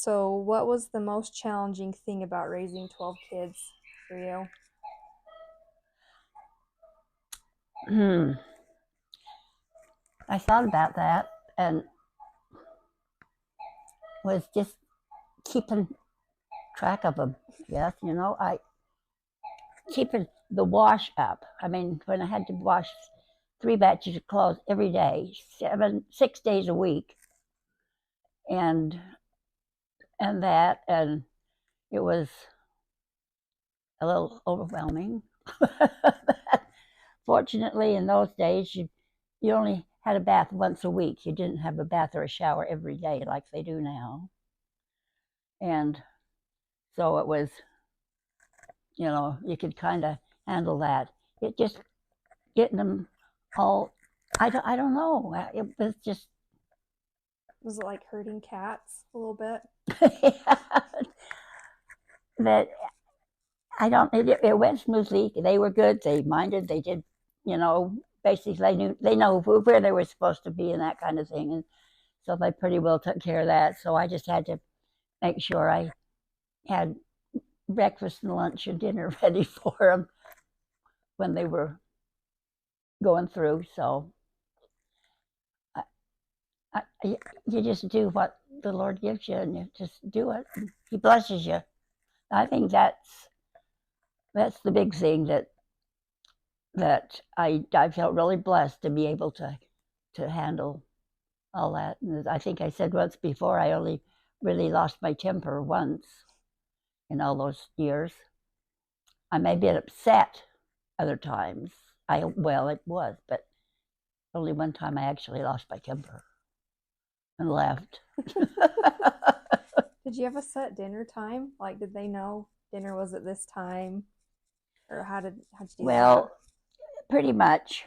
So, what was the most challenging thing about raising 12 kids for you? Hmm. I thought about that and was just keeping track of them. Yes, I keeping the wash up. I mean, when I had to wash 3 batches of clothes every day, 6 days a week, and and it was a little overwhelming. Fortunately, in those days, you only had a bath once a week. You didn't have a bath or a shower every day like they do now, and so it was, you could kind of handle that. It just getting them all. I don't know. It was just Was it like herding cats a little bit? that I don't. It went smoothly. They were good. They minded. They did. Basically they know where they were supposed to be and that kind of thing. And so they pretty well took care of that. So I just had to make sure I had breakfast and lunch and dinner ready for them when they were going through. So I, you just do what the Lord gives you, and you just do it. He blesses you. I think that's the big thing that I felt really blessed to be able to handle all that. And I think I said once before, I only really lost my temper once in all those years. I may be upset other times. It was, but only one time I actually lost my temper and left. Did you have a set dinner time? Like, did they know dinner was at this time, or how'd you do that? Well, pretty much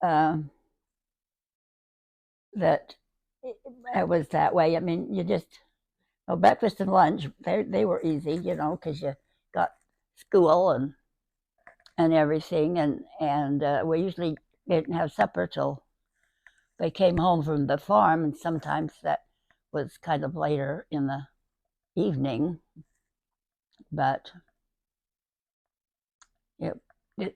um, that it was that way. I mean, you just breakfast and lunch they were easy, because you got school and everything, and we usually didn't have supper till they came home from the farm, and sometimes that was kind of later in the evening, but it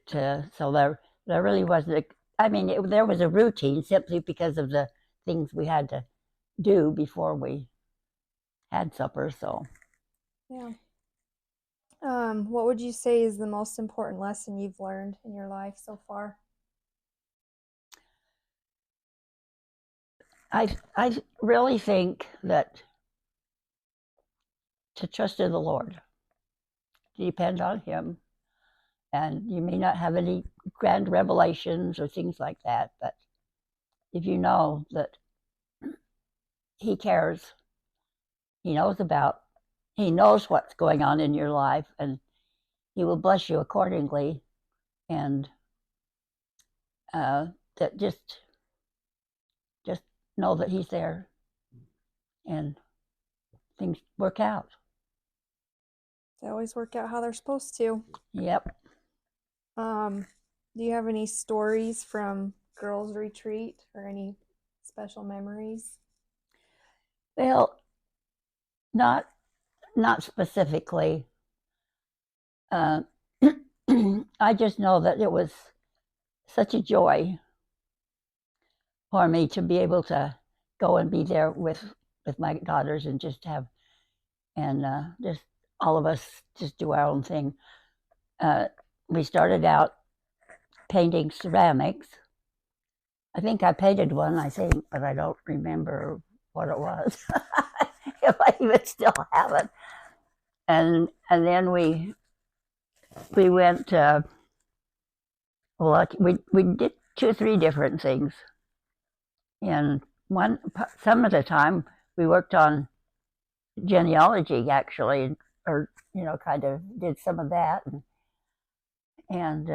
so there really wasn't I mean, there was a routine simply because of the things we had to do before we had supper. So Yeah. What would you say is the most important lesson you've learned in your life so far? I really think that to trust in the Lord, to depend on Him, and you may not have any grand revelations or things like that, but if you know that He cares, He knows about, He knows what's going on in your life, and He will bless you accordingly, and that just know that He's there, and things work out. They always work out how they're supposed to. Yep. Um, do you have any stories from girls' retreat or any special memories? Well, not not specifically. Uh, I just know that it was such a joy for me to be able to go and be there with my daughters and just have and just all of us just do our own thing. Uh, we started out painting ceramics. I think I painted one, I think, but I don't remember what it was. If I even still have it. And then we went. Well, we did 2 or 3 different things. And some of the time we worked on genealogy actually, or kind of did some of that. And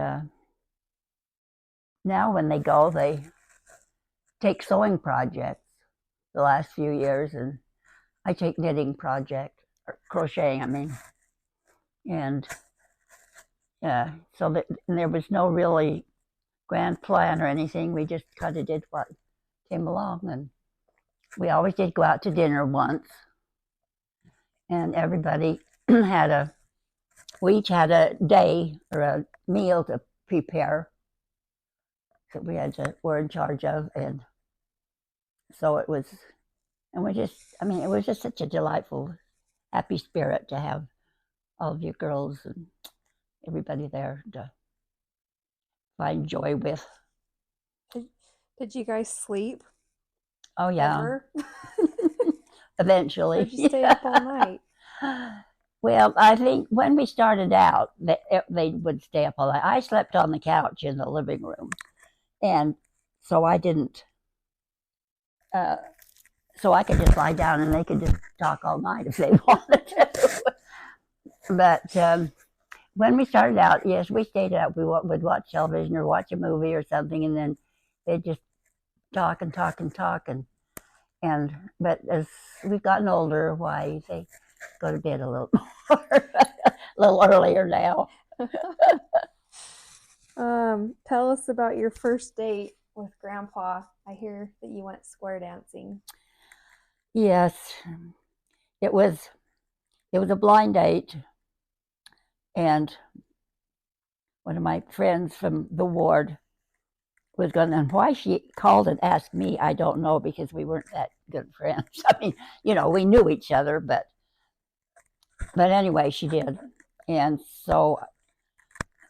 now when they go, they take sewing projects the last few years, and I take knitting project or crocheting. I mean, and so that and there was no really grand plan or anything. We just kind of did what came along, and we always did go out to dinner once, and everybody had we each had a day or a meal to prepare that were in charge of, and so it was, and it was just such a delightful, happy spirit to have all of your girls and everybody there to find joy with. Did, did you guys sleep Oh yeah, ever? Or eventually. did you stay up all night? Well, I think when we started out, they would stay up all night. I slept on the couch in the living room, and so I didn't. Uh, so I could just lie down and they could just talk all night if they wanted to. But when we started out, yes, we stayed up. We would watch television or watch a movie or something, and then they'd just talk and talk and talk. And but as we've gotten older, why they go to bed a little more, a little earlier now. Tell us about your first date with Grandpa. I hear that you went square dancing. Yes, it was it was a blind date, and one of my friends from the ward was going, and why she called and asked me, I don't know, because we weren't that good friends. I mean, we knew each other, but anyway, she did, and so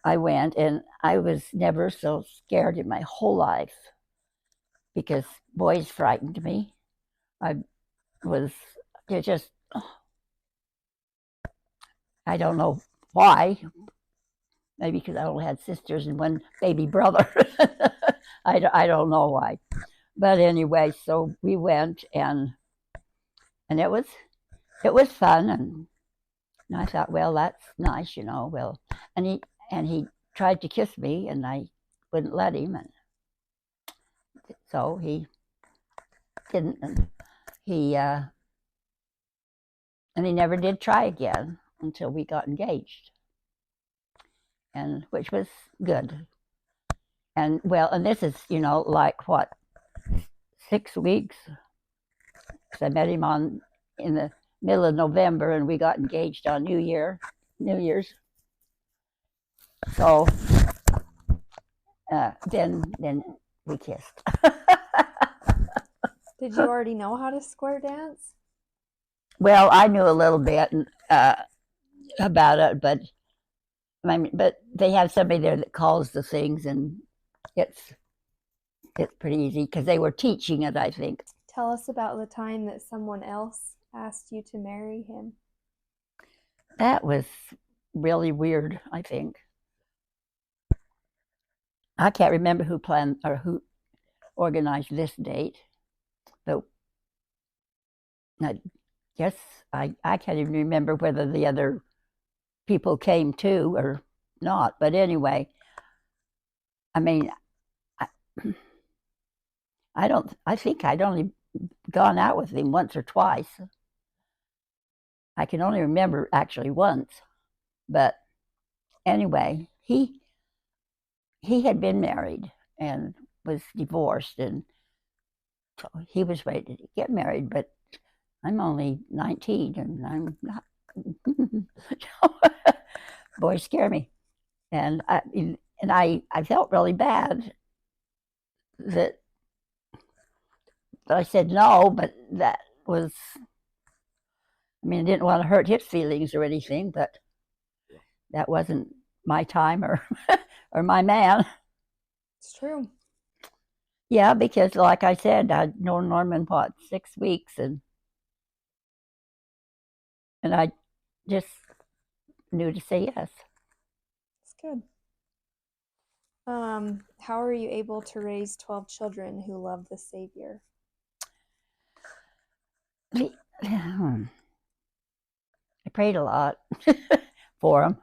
I went, and I was never so scared in my whole life because boys frightened me. I was just, I don't know why. Maybe because I only had sisters and one baby brother. I don't know why. But anyway, so we went, and it was fun, and I thought, well, that's nice, Well, and he tried to kiss me, and I wouldn't let him, and so he didn't, he uh, and he never did try again until we got engaged, and which was good. And well, and this is like what, 6 weeks. So I met him on in the middle of November, and we got engaged on New Year's. So then we kissed. Did you already know how to square dance? Well, I knew a little bit about it, but they have somebody there that calls the things, and it's it's pretty easy because they were teaching it, I think. Tell us about the time that someone else asked you to marry him. That was really weird, I think. I can't remember who planned or who organized this date, but I guess I can't even remember whether the other people came too or not. But anyway, I mean, I, I think I'd only gone out with him once or twice. I can only remember actually once. But anyway, he had been married and was divorced, and so he was ready to get married, but I'm only 19 and I'm not. Boys scare me. And I felt really bad that I said no, but that was, I didn't want to hurt his feelings or anything, but that wasn't my time or or my man. It's true. Yeah, because like I said, I'd known Norman what, 6 weeks, and I just knew to say yes. It's good. How are you able to raise 12 children who love the Savior? I prayed a lot for him.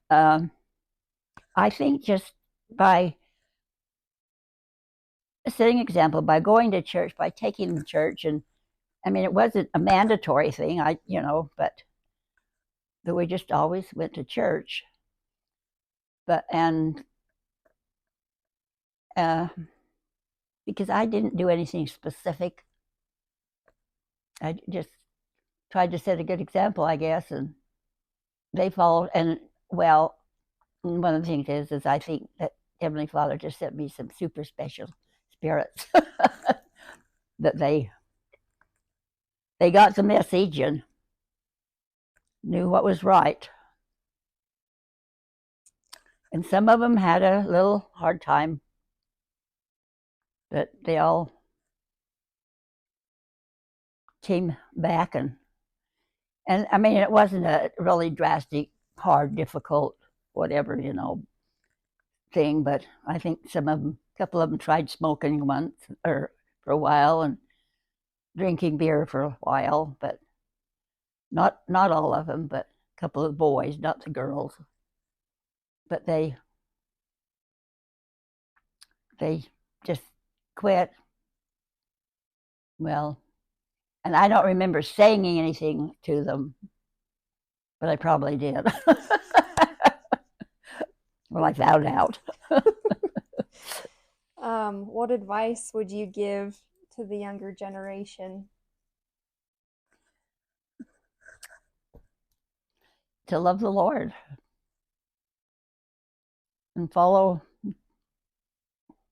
Um, I think just by setting example, by going to church, by taking them to church, and it wasn't a mandatory thing. But we just always went to church. But and uh, because I didn't do anything specific, I just tried to set a good example, I guess, and they followed. And well, one of the things is I think that Heavenly Father just sent me some super special spirits that they got the message and knew what was right. And some of them had a little hard time, but they all came back and I mean it wasn't a really drastic, hard, difficult, whatever thing. But I think a couple of them tried smoking once or for a while and drinking beer for a while, but not all of them, but a couple of boys, not the girls. But they just quit. Well, and I don't remember saying anything to them, but I probably did. Well, I found out. What advice would you give to the younger generation? To love the Lord and follow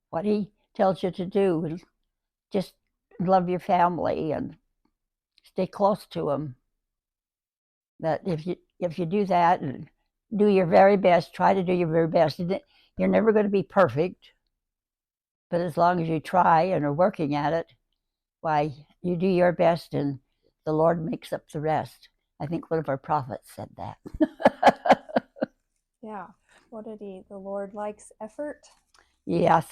what He tells you to do. Just love your family and stay close to Him. That if you do that and do your very best, try to do your very best. You're never going to be perfect, but as long as you try and are working at it, why, you do your best and the Lord makes up the rest. I think one of our prophets said that. Yeah. What did he? The Lord likes effort. Yes.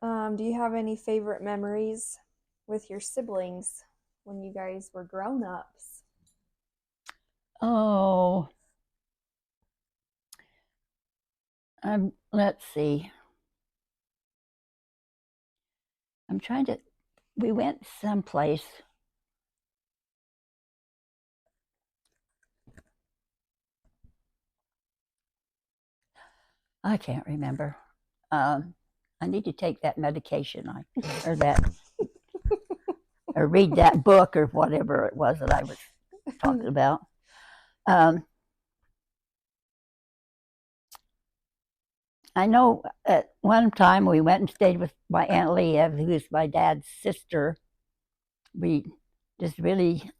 Do you have any favorite memories with your siblings when you guys were grown-ups? Oh, let's see. I'm trying to. We went someplace. I can't remember. I need to take that medication, or that, or read that book, or whatever it was that I was talking about. I know at one time we went and stayed with my Aunt Leah, who is my dad's sister. We just really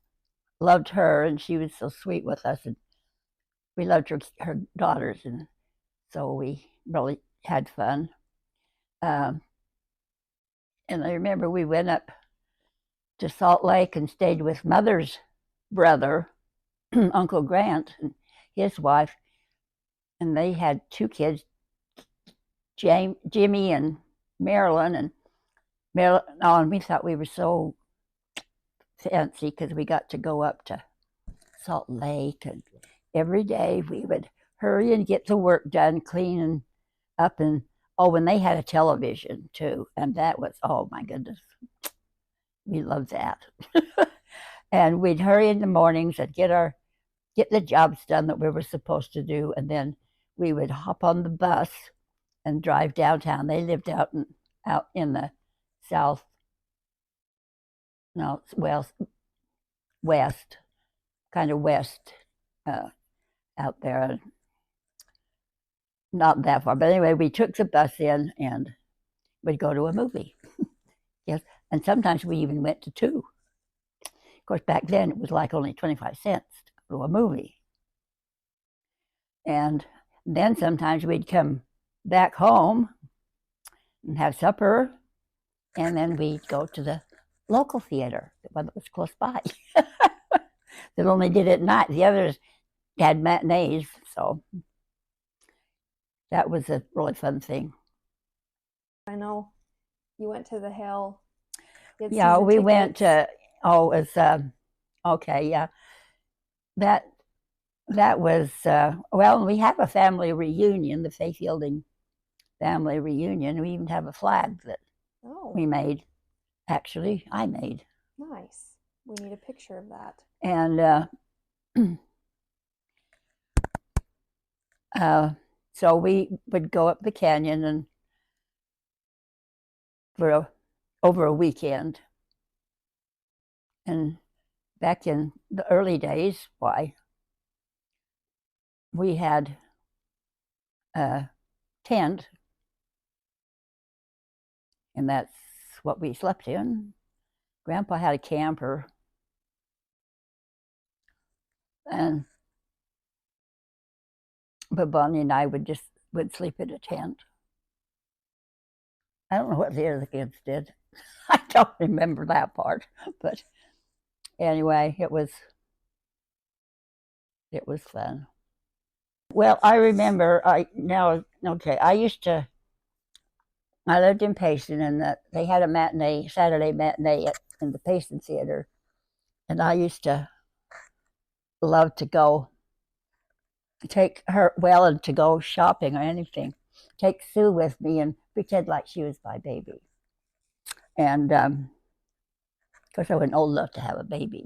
loved her, and she was so sweet with us, and we loved her daughters, and so we really had fun. Um, and I remember we went up to Salt Lake and stayed with Mother's brother, Uncle Grant, and his wife, and they had two kids, Jimmy and Marilyn. And and we thought we were so fancy because we got to go up to Salt Lake, and every day we would hurry and get the work done, cleaning up. And oh, and they had a television too, and that was, oh my goodness, we loved that. And we'd hurry in the mornings and get the jobs done that we were supposed to do, and then we would hop on the bus and drive downtown. They lived out in the south, no, west, kind of west, out there, not that far. But anyway, we took the bus in and we'd go to a movie. Yes, and sometimes we even went to two. Of course, back then it was like only 25 cents to go to a movie. And then sometimes we'd come back home and have supper, and then we'd go to the local theater, the one that was close by. That only did at night. The others had matinees, so that was a really fun thing. I know you went to the Hill. Yeah, we went to. Oh, it was okay. Yeah, that was well. We have a family reunion, the Faith Yielding family reunion. We even have a flag that we made. Actually, I made. Nice. We need a picture of that. And so we would go up the canyon and over a weekend, and back in the early days, why, we had a tent, and that's what we slept in. Grandpa had a camper, and but Bonnie and I would sleep in a tent. I don't know what the other kids did. I don't remember that part, but anyway, it was fun. Well, I remember I lived in Payson, and they had a Saturday matinee in the Payson Theater, and I used to love to go take her, well, and to go shopping or anything. Take Sue with me and pretend like she was my baby. And of course, I wasn't old enough to have a baby,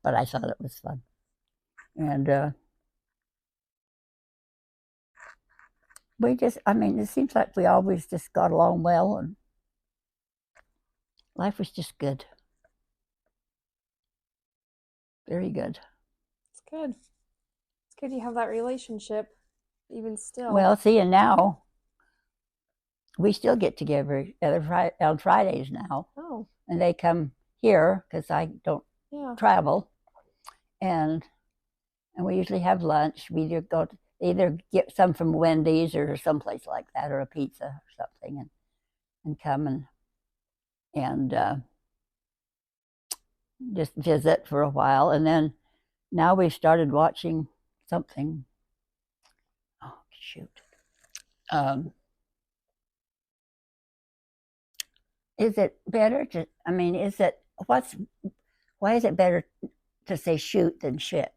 but I thought it was fun. And it seems like we always just got along well, and life was just good. Very good. It's good. It's good you have that relationship, even still. Well, see, and now we still get together on Fridays now. Oh. And they come here because I don't travel, and we usually have lunch. We either get some from Wendy's or someplace like that, or a pizza or something, and come and just visit for a while. And then now we've started watching something. Oh, shoot. Is it better to, why is it better to say shoot than shit?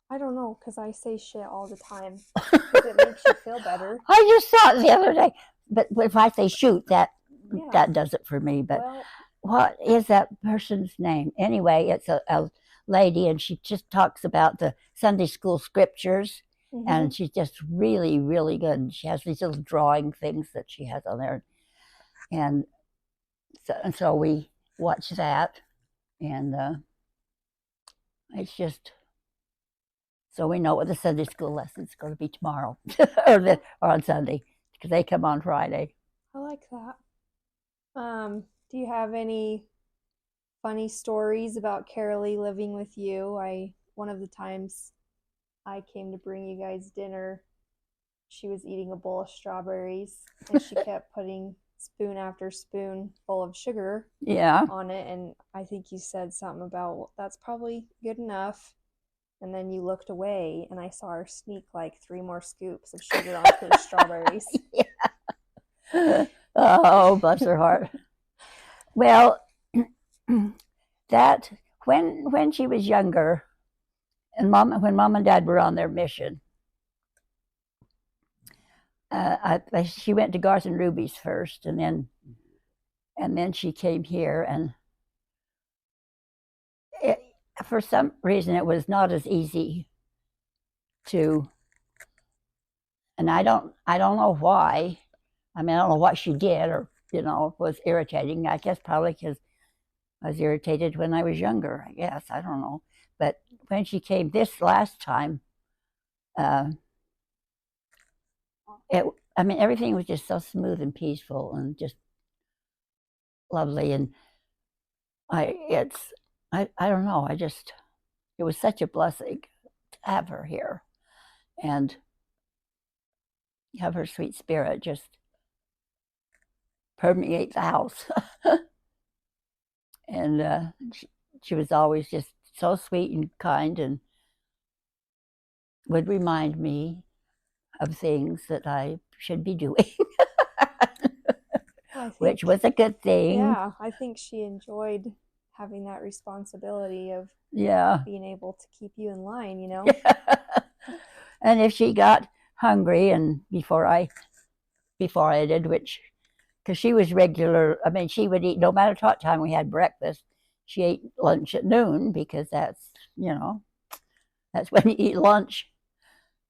I don't know, because I say shit all the time. Because it makes you feel better. I just saw it the other day. But if I say shoot, that does it for me. But what is that person's name? Anyway, it's a lady, and she just talks about the Sunday school scriptures, and she's just really, really good. And she has these little drawing things that she has on there. And so we watch that, and it's just so we know what the Sunday school lesson is going to be tomorrow or on Sunday, because they come on Friday. I like that. Do you have any funny stories about Carolee living with you? One of the times I came to bring you guys dinner, she was eating a bowl of strawberries, and she kept putting spoon after spoon full of sugar on it, and I think you said something about, well, that's probably good enough, and then you looked away, and I saw her sneak like 3 more scoops of sugar onto the strawberries. Oh, bless her heart. Well, that when she was younger, and when Mom and Dad were on their mission, she went to Garth and Ruby's first, and then she came here, and for some reason it was not as easy to, and I don't know why. I don't know what she did, or was irritating. I guess probably because I was irritated when I was younger. I guess, I don't know. But when she came this last time, everything was just so smooth and peaceful and just lovely. And I don't know. It was such a blessing to have her here and have her sweet spirit just permeate the house. And she was always just so sweet and kind, and would remind me of things that I should be doing, which was a good thing. Yeah, I think she enjoyed having that responsibility of being able to keep you in line, And if she got hungry, and before I did, which, because she was regular, she would eat no matter what time we had breakfast. She ate lunch at noon, because that's when you eat lunch.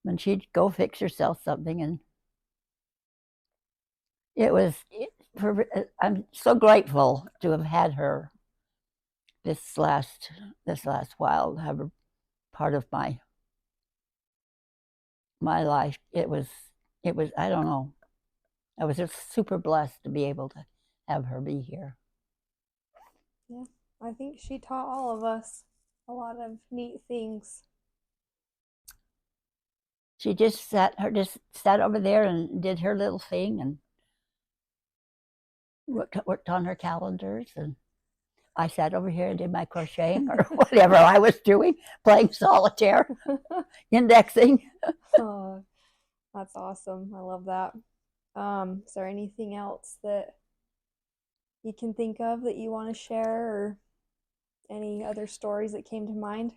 And she'd go fix herself something, and I'm so grateful to have had her this last while have a part of my life. It was I don't know. I was just super blessed to be able to have her be here. Yeah, I think she taught all of us a lot of neat things. She just sat over there and did her little thing and worked on her calendars, and I sat over here and did my crocheting or whatever I was doing, playing solitaire, indexing. Oh, that's awesome. I love that. Is there anything else that you can think of that you want to share, or any other stories that came to mind?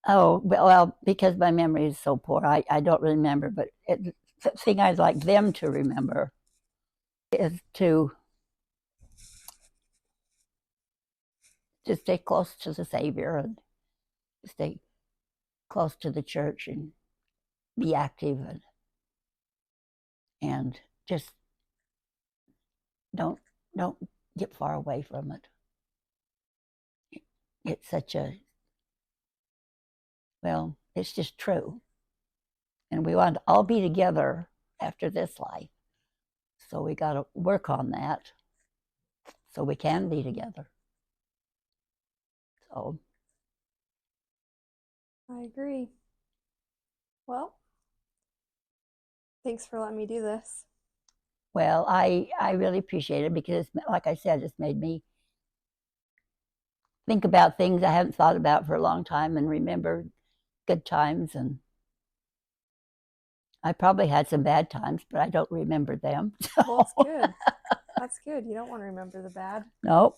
Oh, well, because my memory is so poor, I don't remember, but the thing I'd like them to remember is to stay close to the Savior and stay close to the church and be active and just don't don't get far away from it. It's such a well, it's just true. And we want to all be together after this life. So we got to work on that so we can be together. So, I agree. Well, thanks for letting me do this. well, I really appreciate it because, like I said, it's made me think about things I haven't thought about for a long time and remember good times. And I probably had some bad times, but I don't remember them. Well, it's good. That's good. You don't want to remember the bad. No,